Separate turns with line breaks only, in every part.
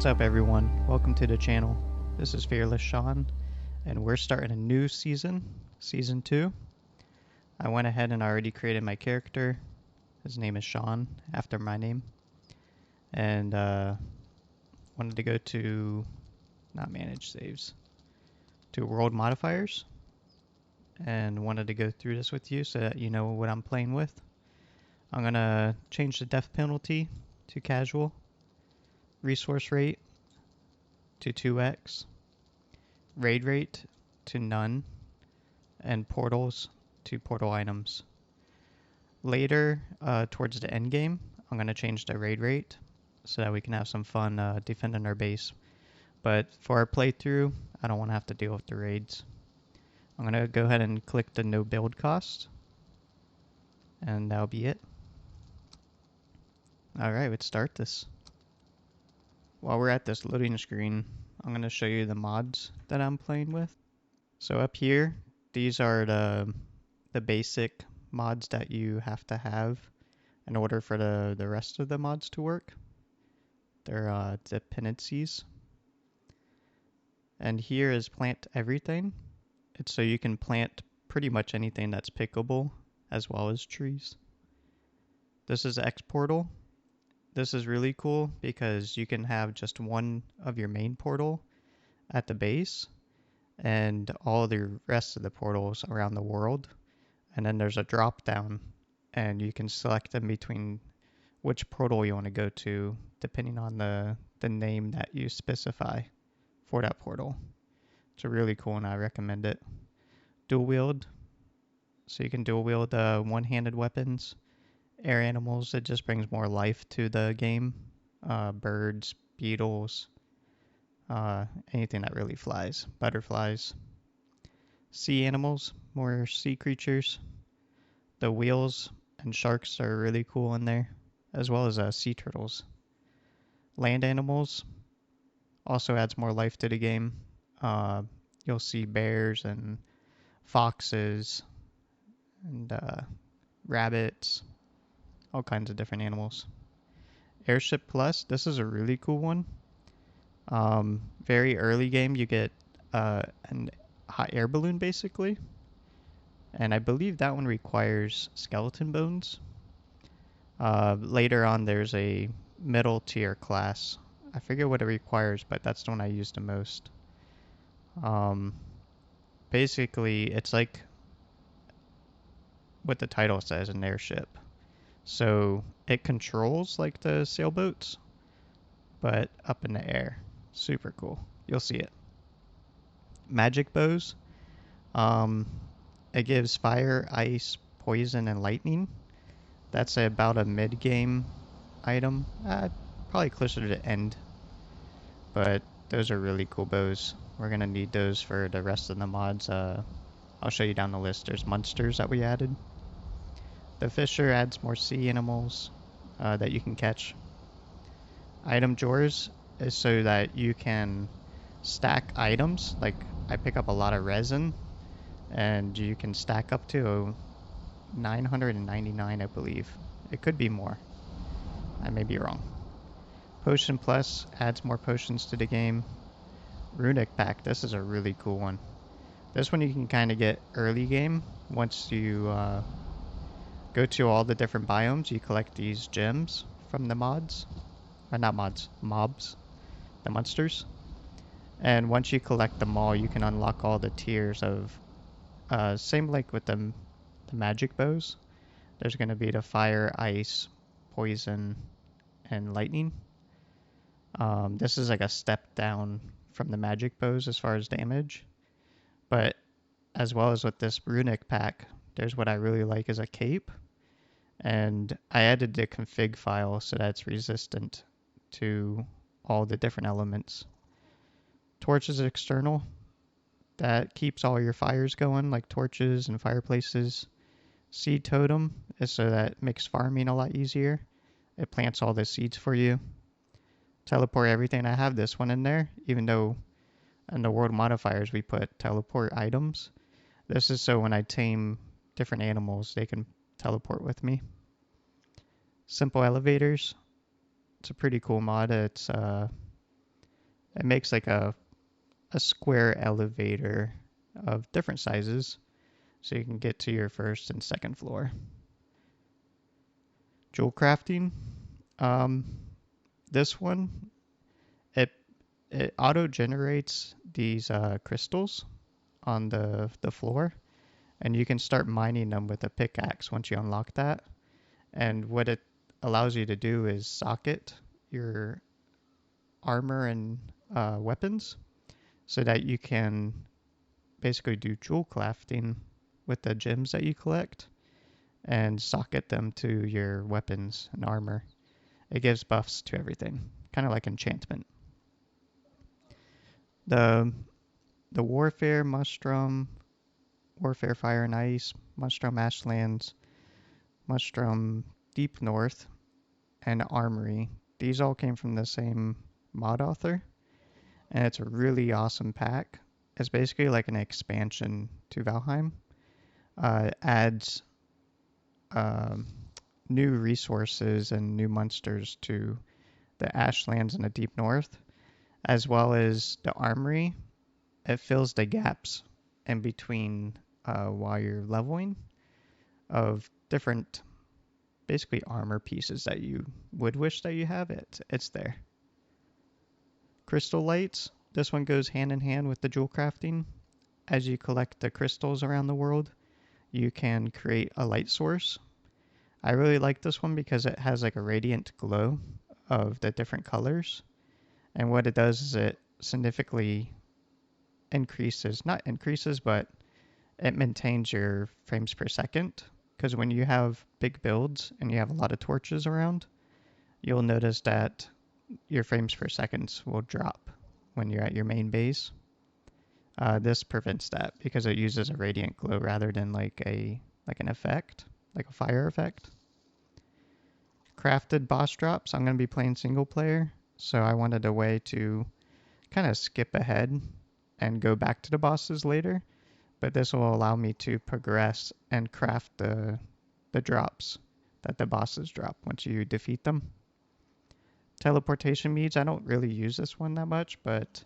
What's up everyone? Welcome to the channel. This is Fearless Sean, and we're starting a new season, Season 2. I went ahead and already created my character. His name is Sean, after my name. And wanted to go to, not manage saves, to world modifiers. And wanted to go through this with you so that you know what I'm playing with. I'm going to change the death penalty to casual, resource rate to 2x, raid rate to none, and portals to portal items. Later, towards the end game, I'm going to change the raid rate so that we can have some fun defending our base. But for our playthrough, I don't want to have to deal with the raids. I'm going to go ahead and click the no build cost, and that'll be it. Alright, let's start this. While we're at this loading screen, I'm going to show you the mods that I'm playing with. So up here, these are the basic mods that you have to have in order for the rest of the mods to work. They're dependencies. And here is plant everything. It's so you can plant pretty much anything that's pickable as well as trees. This is X portal. This is really cool because you can have just one of your main portal at the base and all the rest of the portals around the world. And then there's a drop down and you can select them between which portal you want to go to depending on the name that you specify for that portal. It's a really cool and I recommend it. Dual wield, so you can dual wield one-handed weapons. Air animals, it just brings more life to the game. Birds, beetles, anything that really flies. Butterflies. Sea animals, more sea creatures. The whales and sharks are really cool in there, as well as sea turtles. Land animals also adds more life to the game. You'll see bears and foxes and rabbits, all kinds of different animals. Airship Plus, this is a really cool one. Very early game, you get a hot air balloon basically. And I believe that one requires skeleton bones. Later on, there's a middle tier class. I forget what it requires, but that's the one I use the most. Basically, it's like what the title says, an airship. So it controls like the sailboats, but up in the air. Super cool. You'll see it. Magic bows. It gives fire, ice, poison, and lightning. That's about a mid-game item. Probably closer to the end. But those are really cool bows. We're going to need those for the rest of the mods. I'll show you down the list. There's monsters that we added. The Fisher adds more sea animals that you can catch. Item drawers is so that you can stack items. Like I pick up a lot of resin and you can stack up to 999, I believe. It could be more. I may be wrong. Potion Plus adds more potions to the game. Runic Pack, this is a really cool one. This one you can kind of get early game. Once you go to all the different biomes, you collect these gems from the mods. Or not mods, mobs. The monsters. And once you collect them all, you can unlock all the tiers of... same like with the magic bows. There's going to be the fire, ice, poison, and lightning. This is like a step down from the magic bows as far as damage. But as well as with this runic pack, there's what I really like is a cape. And I added the config file so that it's resistant to all the different elements. Torch is external. That keeps all your fires going, like torches and fireplaces. Seed totem is so that it makes farming a lot easier. It plants all the seeds for you. Teleport everything. I have this one in there, even though in the world modifiers we put teleport items. This is so when I tame different animals, they can teleport with me. Simple elevators. It's a pretty cool mod. It's It makes like a square elevator of different sizes so you can get to your first and second floor. Jewel crafting. Um, this one, it it auto generates these crystals on the floor, and you can start mining them with a pickaxe once you unlock that. And what it allows you to do is socket your armor and weapons so that you can basically do jewel crafting with the gems that you collect and socket them to your weapons and armor. It gives buffs to everything, kind of like enchantment. The the warfare mushroom, warfare fire and ice, mushroom ashlands, mushroom deep north, and armory. These all came from the same mod author, and it's a really awesome pack. It's basically like an expansion to Valheim. It adds um, new resources and new monsters to the Ashlands in the Deep North, as well as the armory. It fills the gaps in between while you're leveling of different, basically armor pieces that you would wish that you have. It's there. Crystal lights. This one goes hand in hand with the jewel crafting. As you collect the crystals around the world, you can create a light source. I really like this one because it has like a radiant glow of the different colors. And what it does is it significantly increases, not increases, but it maintains your frames per second. Because when you have big builds and you have a lot of torches around, you'll notice that your frames per second will drop when you're at your main base. This prevents that because it uses a radiant glow rather than like an effect, like a fire effect. Crafted boss drops. I'm going to be playing single player, so I wanted a way to kind of skip ahead and go back to the bosses later, but this will allow me to progress and craft the drops that the bosses drop once you defeat them. Teleportation meads, I don't really use this one that much, but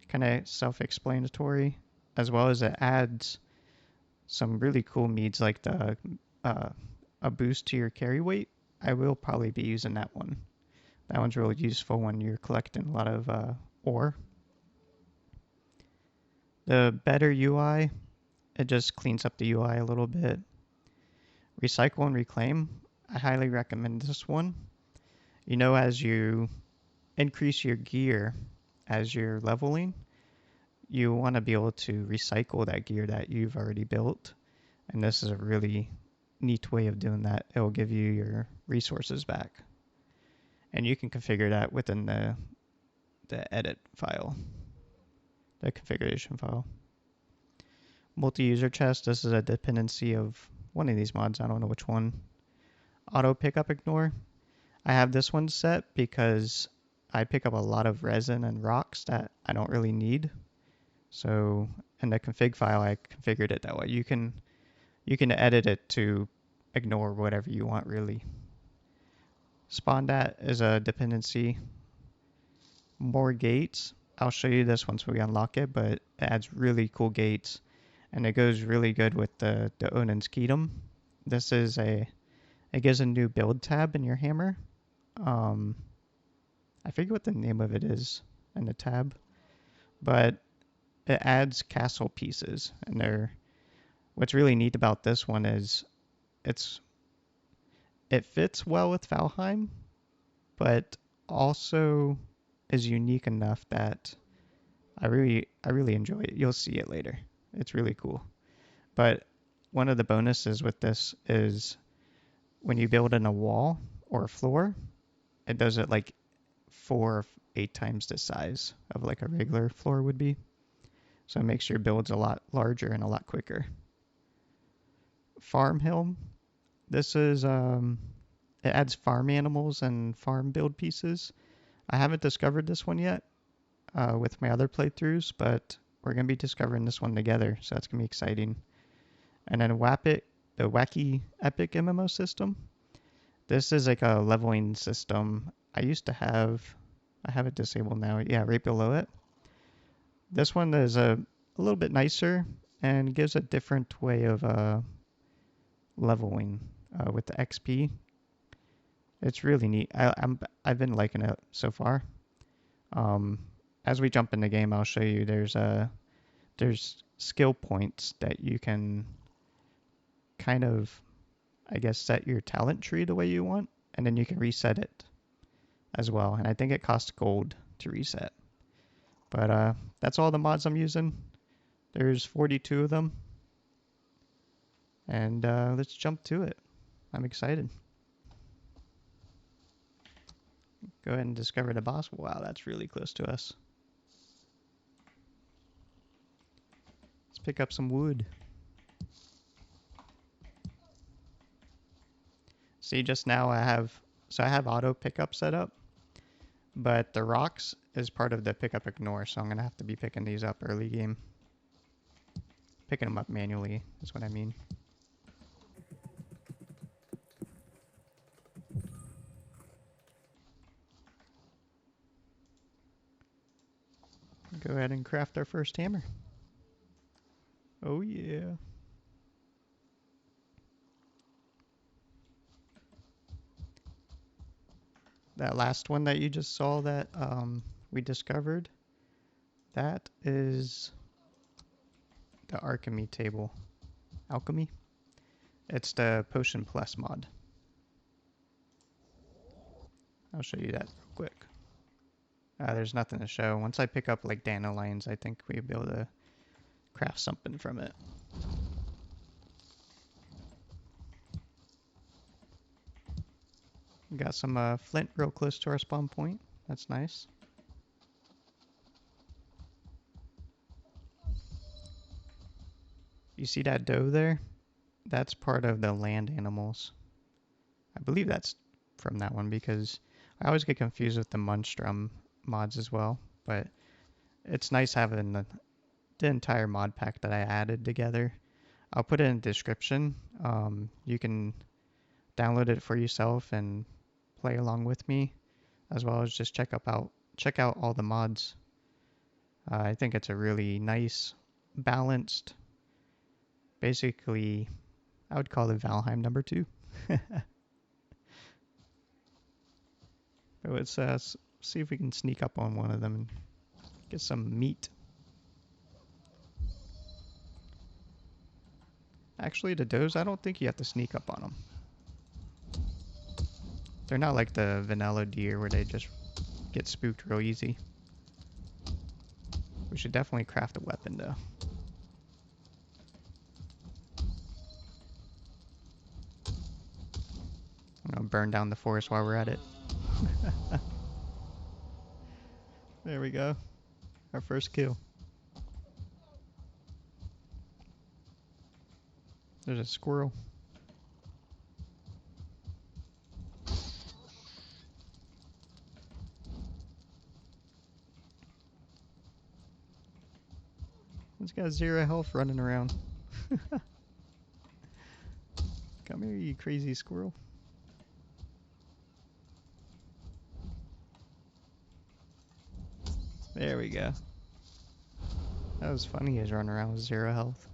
kind of self-explanatory, as well as it adds some really cool meads like the a boost to your carry weight. I will probably be using that one. That one's really useful when you're collecting a lot of ore. The better UI, it just cleans up the UI a little bit. Recycle and reclaim, I highly recommend this one. You know, as you increase your gear as you're leveling, you want to be able to recycle that gear that you've already built. And this is a really neat way of doing that. It will give you your resources back. And you can configure that within the edit file, the configuration file. Multi-user chest, this is a dependency of one of these mods. I don't know which one. Auto pickup ignore. I have this one set because I pick up a lot of resin and rocks that I don't really need. So in the config file, I configured it that way. You can edit it to ignore whatever you want, really. Spawn dat is a dependency. More gates. I'll show you this once we unlock it, but it adds really cool gates, and it goes really good with the Odin's Kingdom. This is it gives a new build tab in your hammer. I forget what the name of it is in the tab, but it adds castle pieces, and what's really neat about this one is it fits well with Valheim, but also is unique enough that I really enjoy it. You'll see it later. It's really cool. But one of the bonuses with this is when you build in a wall or a floor, it does it like 4 or 8 times the size of like a regular floor would be. So it makes your builds a lot larger and a lot quicker. Farm Helm. This is it adds farm animals and farm build pieces. I haven't discovered this one yet with my other playthroughs, but we're going to be discovering this one together, so that's going to be exciting. And then Wappit, the Wacky Epic MMO system. This is like a leveling system. I used to have I have it disabled now. Yeah, right below it. This one is a little bit nicer and gives a different way of leveling with the XP. It's really neat. I've been liking it so far. Um, as we jump in the game, I'll show you. There's skill points that you can kind of, I guess, set your talent tree the way you want, and then you can reset it as well. And I think it costs gold to reset. But that's all the mods I'm using. There's 42 of them. And let's jump to it. I'm excited. Go ahead and discover the boss. Wow, that's really close to us. Let's pick up some wood. See, just now I have auto pickup set up, but the rocks is part of the pickup ignore, so I'm gonna have to be picking these up early game. Picking them up manually is what I mean. Go ahead and craft our first hammer. Oh yeah. That last one that you just saw that we discovered, that is the alchemy table. Alchemy? It's the Potion Plus mod. I'll show you that real quick. There's nothing to show. Once I pick up like dandelions, I think we'll be able to craft something from it. We got some flint real close to our spawn point. That's nice. You see that doe there? That's part of the land animals. I believe that's from that one because I always get confused with the Munstrum mods as well. But it's nice having the entire mod pack that I added together. I'll put it in the description. You can download it for yourself and play along with me, as well as just check out all the mods. I think it's a really nice, balanced, basically, I would call it Valheim number 2. But let's see if we can sneak up on one of them and get some meat. Actually, the does, I don't think you have to sneak up on them. They're not like the vanilla deer where they just get spooked real easy. We should definitely craft a weapon though. I'm gonna burn down the forest while we're at it. There we go. Our first kill. There's a squirrel. It's got 0 health running around. Come here, you crazy squirrel. There we go. That was funny, he's running around with 0 health.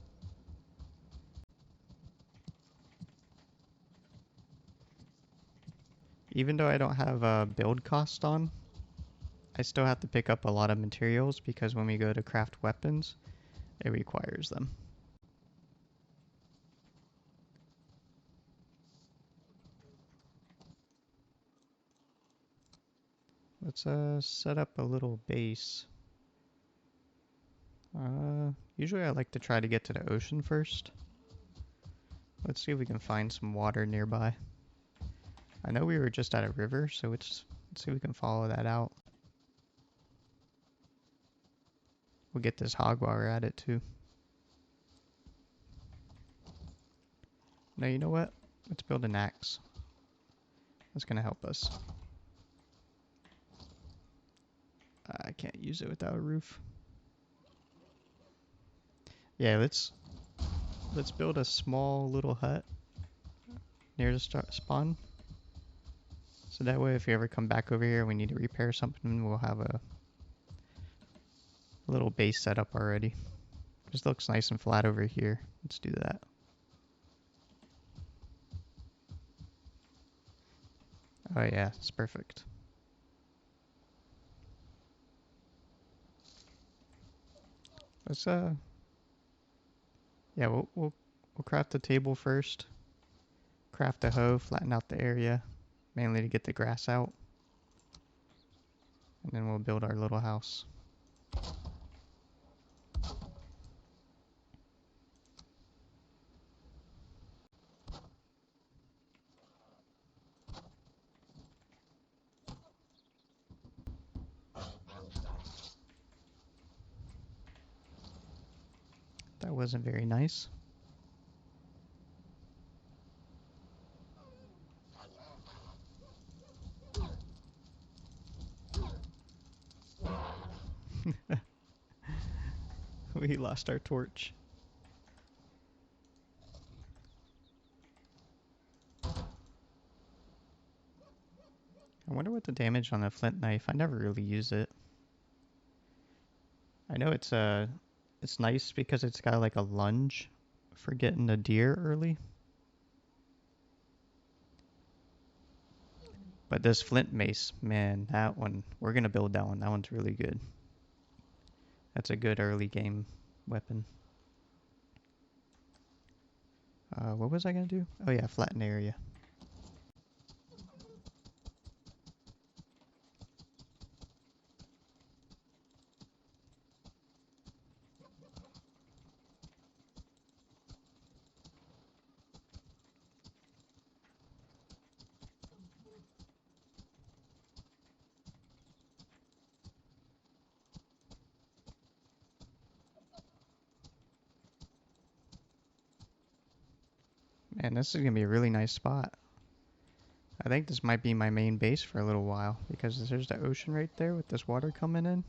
Even though I don't have a build cost on, I still have to pick up a lot of materials because when we go to craft weapons, it requires them. Let's set up a little base. Usually I like to try to get to the ocean first. Let's see if we can find some water nearby. I know we were just at a river, so let's see if we can follow that out. We'll get this hog while we're at it too. No, you know what? Let's build an axe. That's gonna help us. I can't use it without a roof. Yeah, let's build a small little hut near the spawn. So that way if we ever come back over here we need to repair something, we'll have a little base set up already. Just looks nice and flat over here. Let's do that. Oh yeah, it's perfect. Let's yeah, we'll craft the table first. Craft a hoe, flatten out the area, mainly to get the grass out. And then we'll build our little house. That wasn't very nice. We lost our torch. I wonder what the damage on the flint knife. I never really use it. I know it's nice because it's got like a lunge for getting the deer early. But this flint mace, man, that one, we're gonna build that one. That one's really good. That's a good early game weapon. What was I gonna do? Oh yeah, flatten area. Man, this is gonna be a really nice spot. I think this might be my main base for a little while because there's the ocean right there with this water coming in.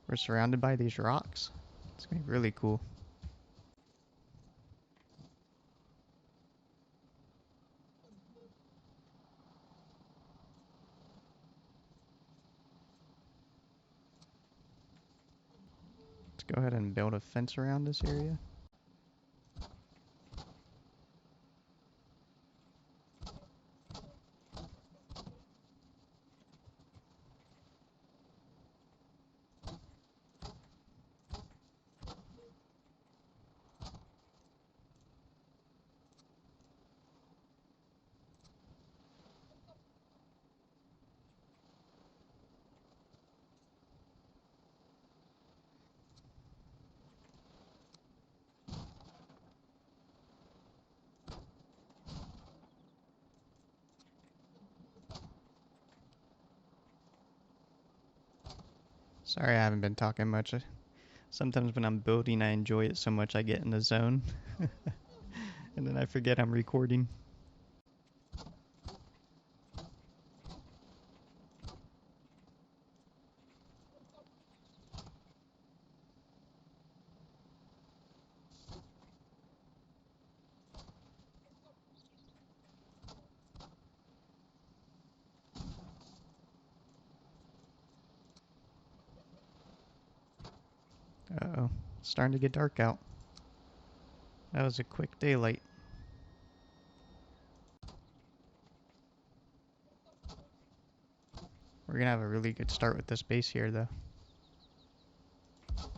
We're surrounded by these rocks. It's gonna be really cool. Let's go ahead and build a fence around this area. Sorry I haven't been talking much. Sometimes when I'm building I enjoy it so much I get in the zone. And then I forget I'm recording. Uh-oh. It's starting to get dark out. That was a quick daylight. We're gonna have a really good start with this base here though.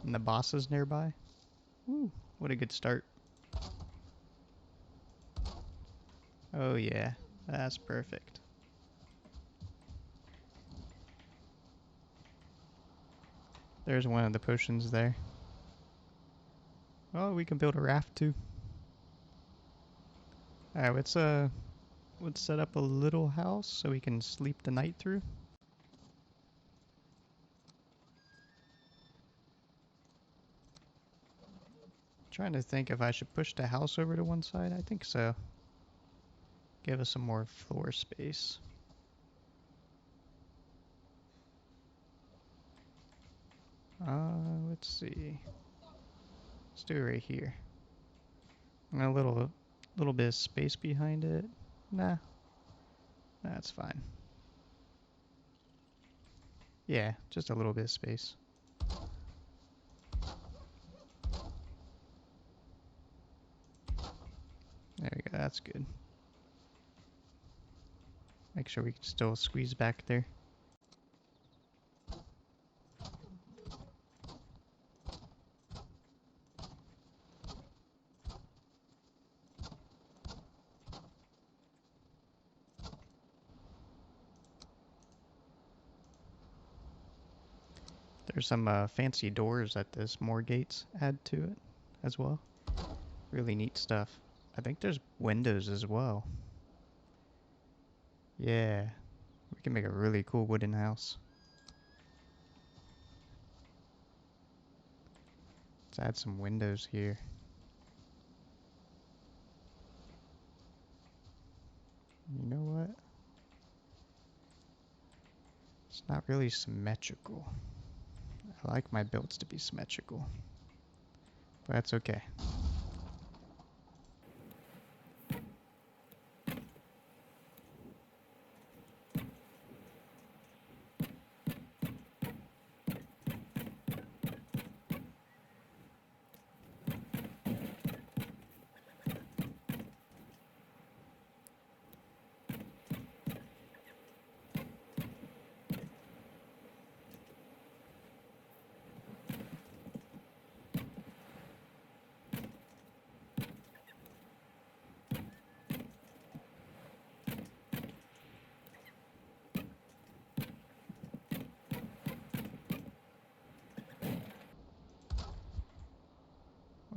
And the boss is nearby. Woo, what a good start. Oh yeah, that's perfect. There's one of the potions there. Oh, we can build a raft too. Alright, let's set up a little house so we can sleep the night through. Trying to think if I should push the house over to one side. I think so. Give us some more floor space. Let's see. Let's do it right here. And a little bit of space behind it. Nah, That's fine. Yeah, just a little bit of space. There we go, that's good. Make sure we can still squeeze back there. There's some fancy doors that this more gates add to it as well. Really neat stuff. I think there's windows as well. Yeah, we can make a really cool wooden house. Let's add some windows here. You know what? It's not really symmetrical. I like my builds to be symmetrical, but that's okay.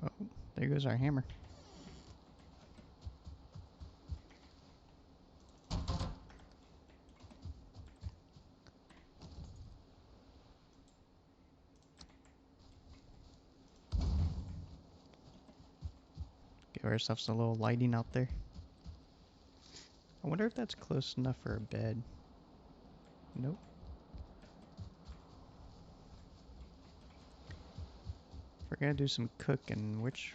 Well, there goes our hammer. Give ourselves a little lighting out there. I wonder if that's close enough for a bed. Nope. If we're gonna do some cooking, which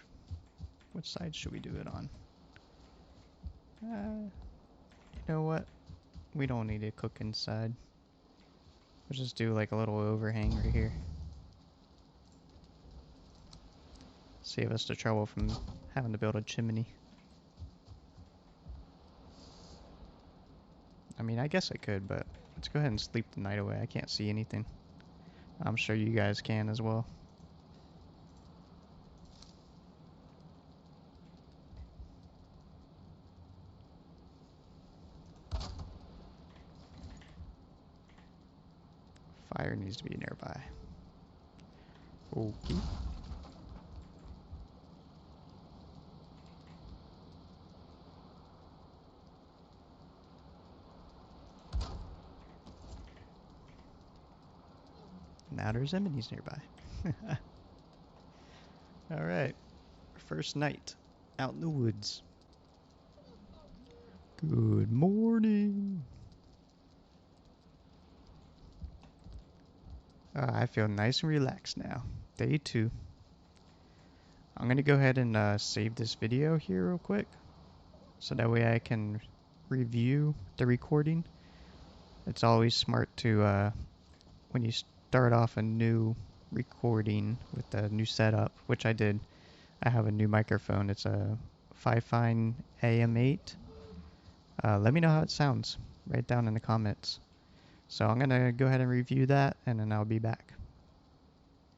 side should we do it on? You know what? We don't need to cook inside. We'll just do like a little overhang right here. Save us the trouble from having to build a chimney. I mean, I guess I could, but let's go ahead and sleep the night away. I can't see anything. I'm sure you guys can as well. Fire needs to be nearby. Okay. Now there's enemies nearby. Alright. First night out in the woods. Good morning. I feel nice and relaxed now. Day 2. I'm going to go ahead and save this video here real quick. So that way I can review the recording. It's always smart to, when you start off a new recording with a new setup, which I did. I have a new microphone. It's a Fifine AM8. Let me know how it sounds. Write down in the comments. So I'm going to go ahead and review that, and then I'll be back.